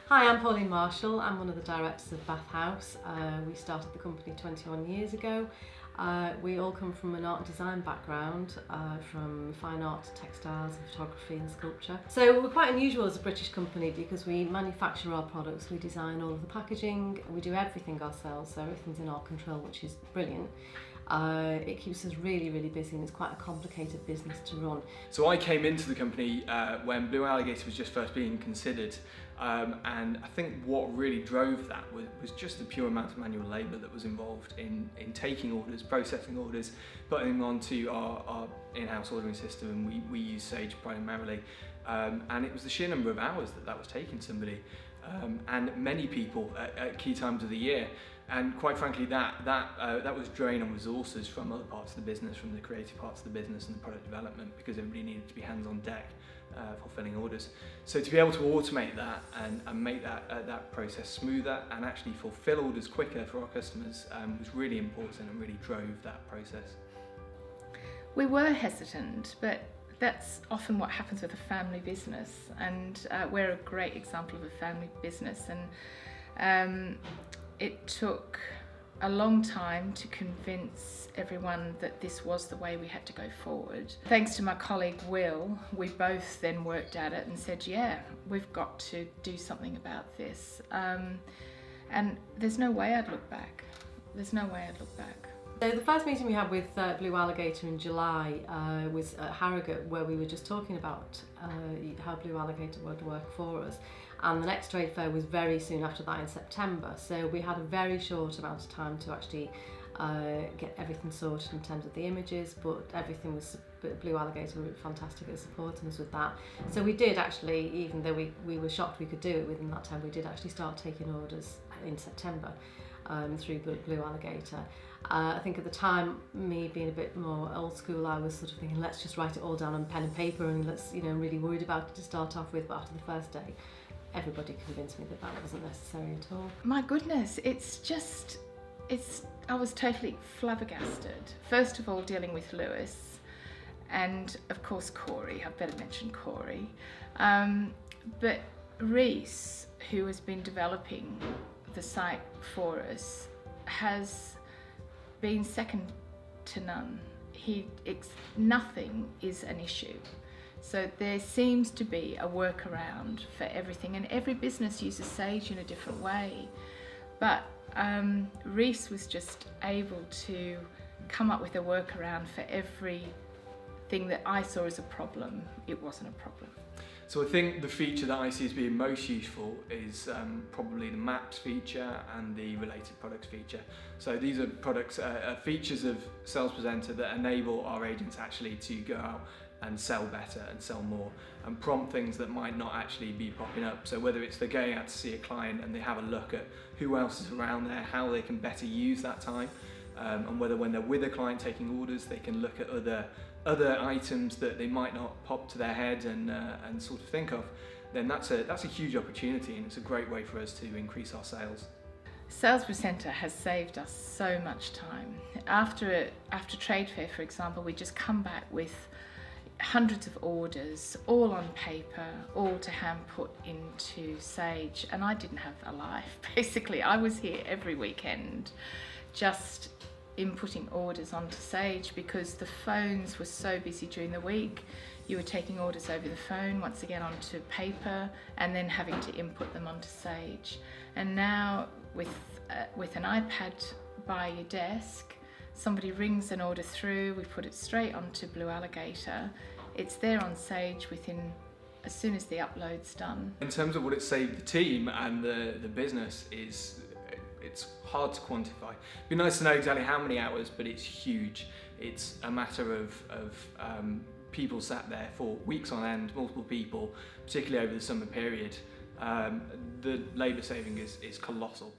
Hi, I'm Pauline Marshall. I'm one of the directors of Bath House. We started the company 21 years ago. We all come from an art and design background, from fine art, textiles, photography and sculpture. So we're quite unusual as a British company because we manufacture our products, we design all of the packaging, we do everything ourselves, so everything's in our control, which is brilliant. It keeps us really busy, and it's quite a complicated business to run. So I came into the company when Blue Alligator was just first being considered, and I think what really drove that was just the pure amount of manual labour that was involved in taking orders, processing orders, putting them onto our in-house ordering system, and we use Sage primarily, and it was the sheer number of hours that was taking somebody, and many people at key times of the year. And quite frankly, that was drain on resources from other parts of the business, from the creative parts of the business and the product development, because everybody needed to be hands on deck fulfilling orders. So to be able to automate that and make that process smoother and actually fulfill orders quicker for our customers was really important and really drove that process. We were hesitant, but that's often what happens with a family business, and we're a great example of a family business. And it took a long time to convince everyone that this was the way we had to go forward. Thanks to my colleague Will, we both then worked at it and said, yeah, we've got to do something about this. And there's no way I'd look back. There's no way I'd look back. So the first meeting we had with Blue Alligator in July was at Harrogate, where we were just talking about how Blue Alligator would work for us. And the next trade fair was very soon after that in September. So we had a very short amount of time to actually get everything sorted in terms of the images, but everything was, Blue Alligator were fantastic at supporting us with that. So we did actually, even though we were shocked we could do it within that time, we did actually start taking orders in September through Blue Alligator. I think at the time, me being a bit more old school, I was sort of thinking, let's just write it all down on pen and paper, and let's, really worried about it to start off with. But after the first day, everybody convinced me that wasn't necessary at all. My goodness, I was totally flabbergasted. First of all, dealing with Lewis, and of course Corey, I've better mention Corey. But Reese, who has been developing the site for us, has been second to none. Nothing is an issue. So there seems to be a workaround for everything, and every business uses Sage in a different way. But Reese was just able to come up with a workaround for everything that I saw as a problem. It wasn't a problem. So I think the feature that I see as being most useful is probably the maps feature and the related products feature. So these are features of SalesPresenter that enable our agents actually to go out and sell better and sell more, and prompt things that might not actually be popping up. So whether it's they're going out to see a client and they have a look at who else is around there, how they can better use that time, and whether when they're with a client taking orders, they can look at other items that they might not pop to their head and sort of think of, then that's a huge opportunity, and it's a great way for us to increase our sales. SalesPresenter has saved us so much time. After trade fair, for example, we just come back with hundreds of orders, all on paper, all to hand put into Sage, and I didn't have a life. Basically, I was here every weekend just inputting orders onto Sage because the phones were so busy during the week. You were taking orders over the phone, once again onto paper, and then having to input them onto Sage. And now with an iPad by your desk, somebody rings an order through, we put it straight onto Blue Alligator. It's there on Sage as soon as the upload's done. In terms of what it saved the team and the business, it's hard to quantify. It'd be nice to know exactly how many hours, but it's huge. It's a matter of people sat there for weeks on end, multiple people, particularly over the summer period. The labour saving is colossal.